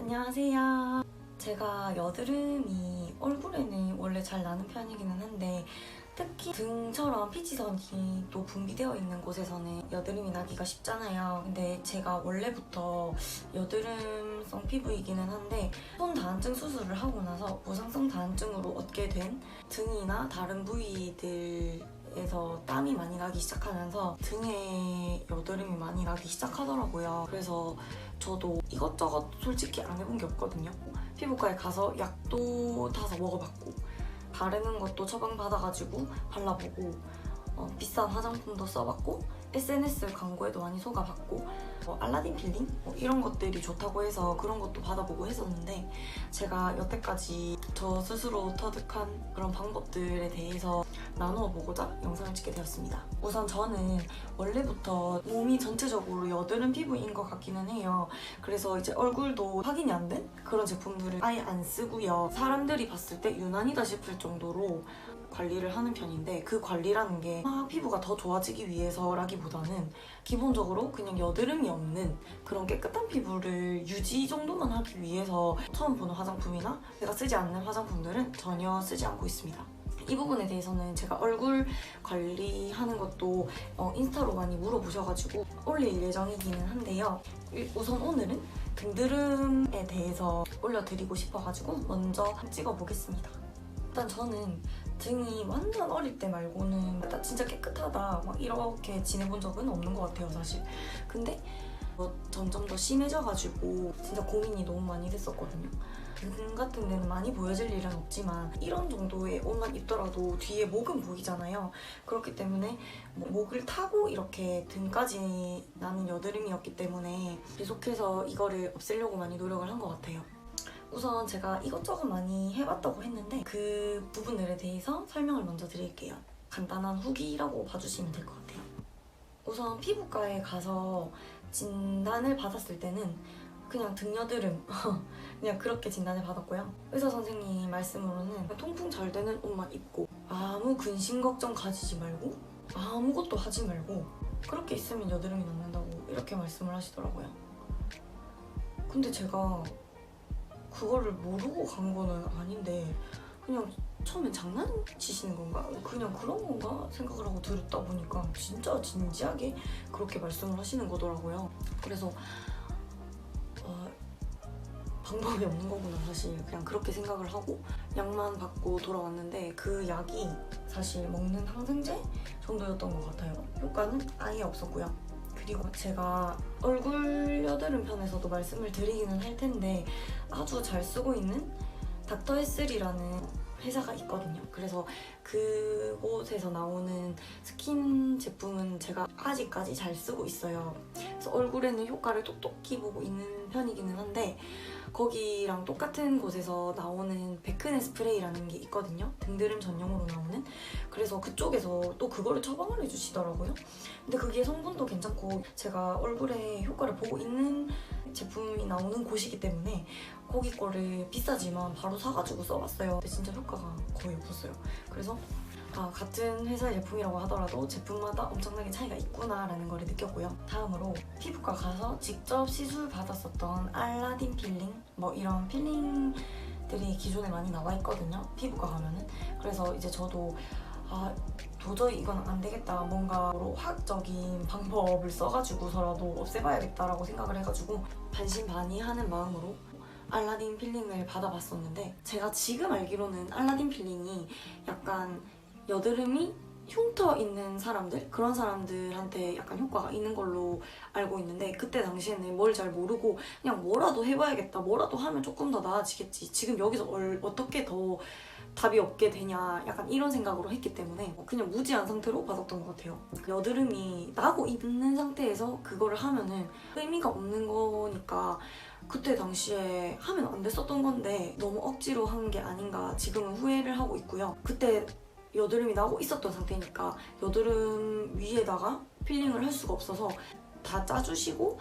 안녕하세요. 제가 여드름이 얼굴에는 원래 잘 나는 편이기는 한데 특히 등처럼 피지선이 또 분비되어 있는 곳에서는 여드름이 나기가 쉽잖아요. 근데 제가 원래부터 여드름성 피부이기는 한데 손 다한증 수술을 하고 나서 무상성 다한증으로 얻게 된 등이나 다른 부위들에서 땀이 많이 나기 시작하면서 등에 여드름이 많이 나기 시작하더라고요. 그래서 저도 이것저것 솔직히 안 해본 게 없거든요. 피부과에 가서 약도 타서 먹어봤고 바르는 것도 처방받아가지고 발라보고 비싼 화장품도 써봤고 SNS 광고에도 많이 속아봤고 알라딘 필링? 이런 것들이 좋다고 해서 그런 것도 받아보고 했었는데 제가 여태까지 저 스스로 터득한 그런 방법들에 대해서 나누어 보고자 영상을 찍게 되었습니다. 우선 저는 원래부터 몸이 전체적으로 여드름 피부인 것 같기는 해요. 그래서 이제 얼굴도 확인이 안 된 그런 제품들을 아예 안 쓰고요. 사람들이 봤을 때 유난이다 싶을 정도로 관리를 하는 편인데 그 관리라는 게 피부가 더 좋아지기 위해서라기보다는 기본적으로 그냥 여드름이 없는 그런 깨끗한 피부를 유지 정도만 하기 위해서 처음 보는 화장품이나 제가 쓰지 않는 화장품들은 전혀 쓰지 않고 있습니다. 이 부분에 대해서는 제가 얼굴 관리하는 것도 인스타로 많이 물어보셔가지고 올릴 예정이기는 한데요. 우선 오늘은 등드름에 대해서 올려드리고 싶어가지고 먼저 찍어보겠습니다. 일단 저는 등이 완전 어릴 때 말고는 나 진짜 깨끗하다 막 이렇게 지내본 적은 없는 것 같아요, 사실. 근데 점점 더 심해져가지고 진짜 고민이 너무 많이 됐었거든요. 등 같은 데는 많이 보여질 일은 없지만 이런 정도의 옷만 입더라도 뒤에 목은 보이잖아요. 그렇기 때문에 목을 타고 이렇게 등까지 나는 여드름이었기 때문에 계속해서 이거를 없애려고 많이 노력을 한 것 같아요. 우선 제가 이것저것 많이 해봤다고 했는데 그 부분들에 대해서 설명을 먼저 드릴게요. 간단한 후기라고 봐주시면 될 것 같아요. 우선 피부과에 가서 진단을 받았을 때는 그냥 등여드름 그냥 그렇게 진단을 받았고요. 의사 선생님 말씀으로는 통풍 잘 되는 옷만 입고 아무 근심 걱정 가지지 말고 아무것도 하지 말고 그렇게 있으면 여드름이 낫는다고 이렇게 말씀을 하시더라고요. 근데 제가 그거를 모르고 간 거는 아닌데 그냥 처음엔 장난치시는 건가? 그냥 그런 건가? 생각을 하고 들었다 보니까 진짜 진지하게 그렇게 말씀을 하시는 거더라고요. 그래서 방법이 없는 거구나 사실 그냥 그렇게 생각을 하고 약만 받고 돌아왔는데 그 약이 사실 먹는 항생제 정도였던 것 같아요. 효과는 아예 없었고요. 그리고 제가 얼굴 여드름 편에서도 말씀을 드리기는 할 텐데 아주 잘 쓰고 있는 닥터에슬이라는 회사가 있거든요. 그래서 그곳에서 나오는 스킨 제품은 제가 아직까지 잘 쓰고 있어요. 그래서 얼굴에는 효과를 똑똑히 보고 있는 편이기는 한데 거기랑 똑같은 곳에서 나오는 베크네 스프레이라는 게 있거든요. 등드름 전용으로 나오는. 그래서 그쪽에서 또 그거를 처방을 해주시더라고요. 근데 그게 성분도 괜찮고 제가 얼굴에 효과를 보고 있는 제품이 나오는 곳이기 때문에 거기 거를 비싸지만 바로 사가지고 써봤어요. 근데 진짜 효과가 거의 없었어요. 그래서 같은 회사의 제품이라고 하더라도 제품마다 엄청나게 차이가 있구나라는 걸 느꼈고요. 다음으로 피부과 가서 직접 시술 받았었던 알라딘 필링 이런 필링들이 기존에 많이 나와 있거든요. 피부과 가면은. 그래서 이제 저도 도저히 이건 안 되겠다. 뭔가 화학적인 방법을 써가지고서라도 없애봐야겠다라고 생각을 해가지고 반신반의하는 마음으로 알라딘 필링을 받아봤었는데 제가 지금 알기로는 알라딘 필링이 약간 여드름이 흉터 있는 사람들? 그런 사람들한테 약간 효과가 있는 걸로 알고 있는데 그때 당시에는 뭘 잘 모르고 그냥 뭐라도 해봐야겠다. 뭐라도 하면 조금 더 나아지겠지. 지금 여기서 어떻게 더 답이 없게 되냐 약간 이런 생각으로 했기 때문에 그냥 무지한 상태로 받았던 것 같아요. 여드름이 나고 있는 상태에서 그거를 하면은 의미가 없는 거니까 그때 당시에 하면 안 됐었던 건데 너무 억지로 한 게 아닌가 지금은 후회를 하고 있고요. 그때 여드름이 나고 있었던 상태니까 여드름 위에다가 필링을 할 수가 없어서 다 짜주시고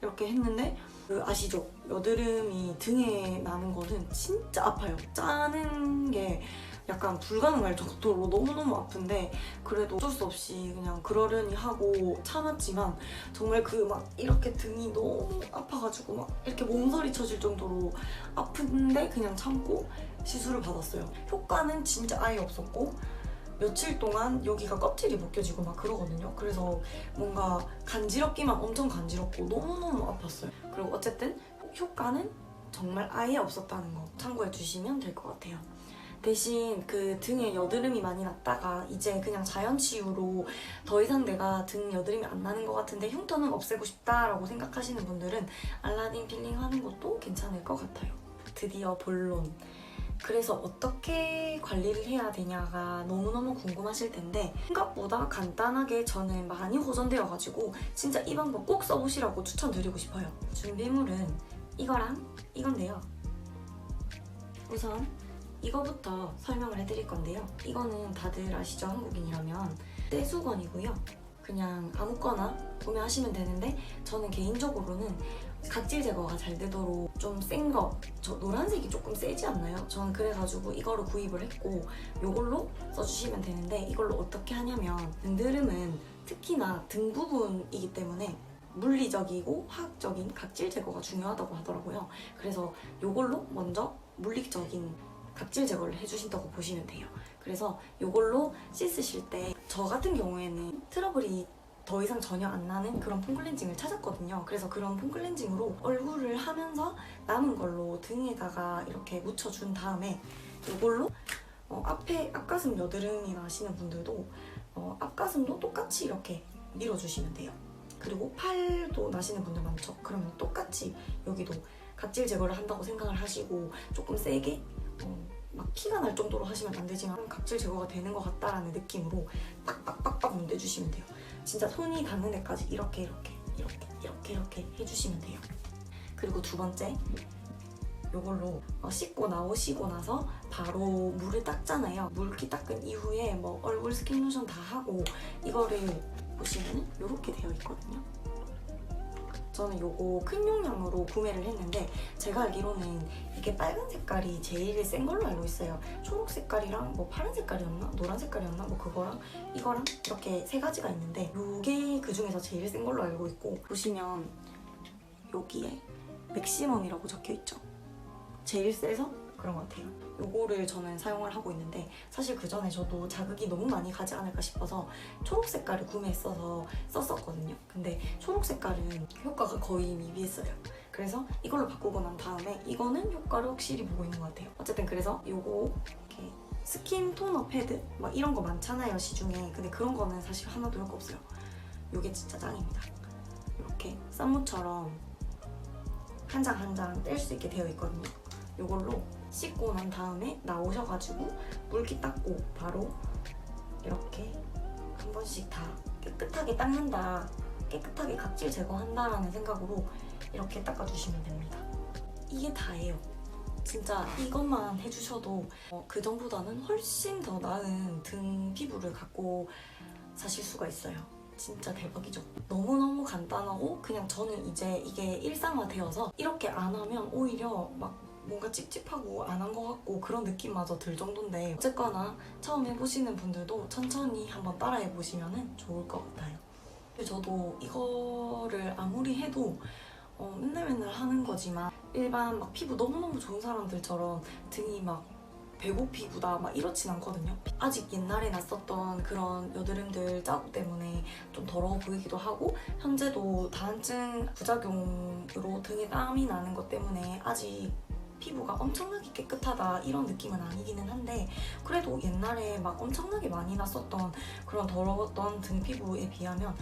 이렇게 했는데 아시죠? 여드름이 등에 나는 거는 진짜 아파요. 짜는 게 약간 불가능할 정도로 너무너무 아픈데 그래도 어쩔 수 없이 그냥 그러려니 하고 참았지만 정말 그 막 이렇게 등이 너무 아파가지고 막 이렇게 몸서리 쳐질 정도로 아픈데 그냥 참고 시술을 받았어요. 효과는 진짜 아예 없었고 며칠 동안 여기가 껍질이 벗겨지고 막 그러거든요. 그래서 뭔가 간지럽기만 엄청 간지럽고 너무너무 아팠어요. 그리고 어쨌든 효과는 정말 아예 없었다는 거 참고해 주시면 될 것 같아요. 대신 그 등에 여드름이 많이 났다가 이제 그냥 자연 치유로 더 이상 내가 등 여드름이 안 나는 것 같은데 흉터는 없애고 싶다라고 생각하시는 분들은 알라딘 필링 하는 것도 괜찮을 것 같아요. 드디어 본론. 그래서 어떻게 관리를 해야 되냐가 너무너무 궁금하실 텐데 생각보다 간단하게 저는 많이 호전되어가지고 진짜 이 방법 꼭 써보시라고 추천드리고 싶어요. 준비물은 이거랑 이건데요. 우선 이거부터 설명을 해드릴 건데요. 이거는 다들 아시죠? 한국인이라면 떼수건이고요. 그냥 아무거나 구매하시면 되는데 저는 개인적으로는 각질 제거가 잘 되도록 좀 센 거, 저 노란색이 조금 세지 않나요? 저는 그래가지고 이거를 구입을 했고 이걸로 써주시면 되는데 이걸로 어떻게 하냐면 등드름은 특히나 등 부분이기 때문에 물리적이고 화학적인 각질 제거가 중요하다고 하더라고요. 그래서 이걸로 먼저 물리적인 각질 제거를 해주신다고 보시면 돼요. 그래서 이걸로 씻으실 때 저 같은 경우에는 트러블이 더 이상 전혀 안 나는 그런 폼 클렌징을 찾았거든요. 그래서 그런 폼 클렌징으로 얼굴을 하면서 남은 걸로 등에다가 이렇게 묻혀준 다음에 이걸로 앞에 앞가슴 여드름이 나시는 분들도 앞가슴도 똑같이 이렇게 밀어주시면 돼요. 그리고 팔도 나시는 분들 많죠? 그러면 똑같이 여기도 각질 제거를 한다고 생각을 하시고 조금 세게 막 피가 날 정도로 하시면 안 되지만 각질 제거가 되는 것 같다라는 느낌으로 빡빡빡빡 문대주시면 돼요. 진짜 손이 닿는 데까지 이렇게 해주시면 돼요. 그리고 두 번째, 이걸로 씻고 나오시고 나서 바로 물을 닦잖아요. 물기 닦은 이후에 뭐 얼굴 스킨 로션 다 하고 이거를 보시면 이렇게 되어 있거든요. 저는 이거 큰 용량으로 구매를 했는데 제가 알기로는 이게 빨간 색깔이 제일 센 걸로 알고 있어요. 초록 색깔이랑 뭐 파란 색깔이었나? 노란 색깔이었나? 뭐 그거랑 이거랑 이렇게 세 가지가 있는데 이게 그 중에서 제일 센 걸로 알고 있고 보시면 여기에 맥시멈이라고 적혀있죠? 제일 세서 그런 것 같아요. 요거를 저는 사용을 하고 있는데 사실 그 전에 저도 자극이 너무 많이 가지 않을까 싶어서 초록 색깔을 구매했어서 썼었거든요. 근데 초록 색깔은 효과가 거의 미비했어요. 그래서 이걸로 바꾸고 난 다음에 이거는 효과를 확실히 보고 있는 것 같아요. 어쨌든 그래서 요거 이렇게 스킨 토너 패드 막 이런 거 많잖아요, 시중에. 근데 그런 거는 사실 하나도 효과 없어요. 요게 진짜 짱입니다. 이렇게 썸무처럼 한 장 한 장 뗄 수 있게 되어 있거든요. 이걸로 씻고 난 다음에 나오셔가지고 물기 닦고 바로 이렇게 한 번씩 다 깨끗하게 닦는다, 깨끗하게 각질 제거한다라는 생각으로 이렇게 닦아주시면 됩니다. 이게 다예요. 진짜 이것만 해주셔도 그 전보다는 훨씬 더 나은 등 피부를 갖고 사실 수가 있어요. 진짜 대박이죠. 너무너무 간단하고 그냥 저는 이제 이게 일상화되어서 이렇게 안 하면 오히려 막 뭔가 찝찝하고 안 한 것 같고 그런 느낌마저 들 정도인데 어쨌거나 처음 해보시는 분들도 천천히 한번 따라해보시면 좋을 것 같아요. 저도 이거를 아무리 해도 맨날 하는 거지만 일반 막 피부 너무너무 좋은 사람들처럼 등이 막 배고 피부다 막 이렇진 않거든요. 아직 옛날에 났었던 그런 여드름들 자국 때문에 좀 더러워 보이기도 하고 현재도 다한증 부작용으로 등에 땀이 나는 것 때문에 아직 피부가 엄청나게 깨끗하다 이런 느낌은 아니기는 한데 그래도 옛날에 막 엄청나게 많이 났었던 그런 더러웠던 등 피부에 비하면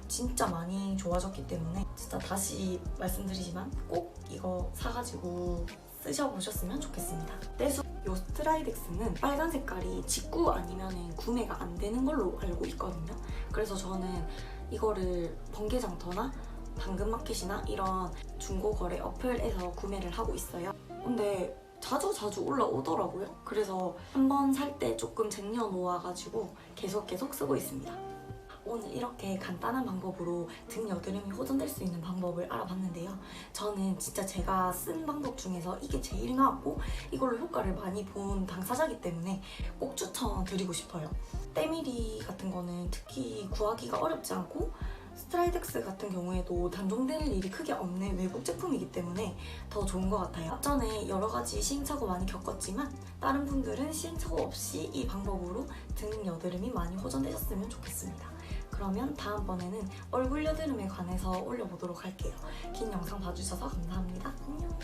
진짜 많이 좋아졌기 때문에 진짜 다시 말씀드리지만 꼭 이거 사가지고 쓰셔보셨으면 좋겠습니다. 떼수 요 스트라이덱스는 빨간 색깔이 직구 아니면 구매가 안 되는 걸로 알고 있거든요. 그래서 저는 이거를 번개장터나 당근마켓이나 이런 중고거래 어플에서 구매를 하고 있어요. 근데 자주 올라오더라고요. 그래서 한번 살 때 조금 쟁여놓아가지고 계속 쓰고 있습니다. 오늘 이렇게 간단한 방법으로 등 여드름이 호전될 수 있는 방법을 알아봤는데요. 저는 진짜 제가 쓴 방법 중에서 이게 제일 나았고 이걸로 효과를 많이 본 당사자이기 때문에 꼭 추천드리고 싶어요. 때밀이 같은 거는 특히 구하기가 어렵지 않고 스트라이덱스 같은 경우에도 단종될 일이 크게 없는 외국 제품이기 때문에 더 좋은 것 같아요. 앞전에 여러 가지 시행착오 많이 겪었지만 다른 분들은 시행착오 없이 이 방법으로 등 여드름이 많이 호전되셨으면 좋겠습니다. 그러면 다음번에는 얼굴 여드름에 관해서 올려보도록 할게요. 긴 영상 봐주셔서 감사합니다. 안녕.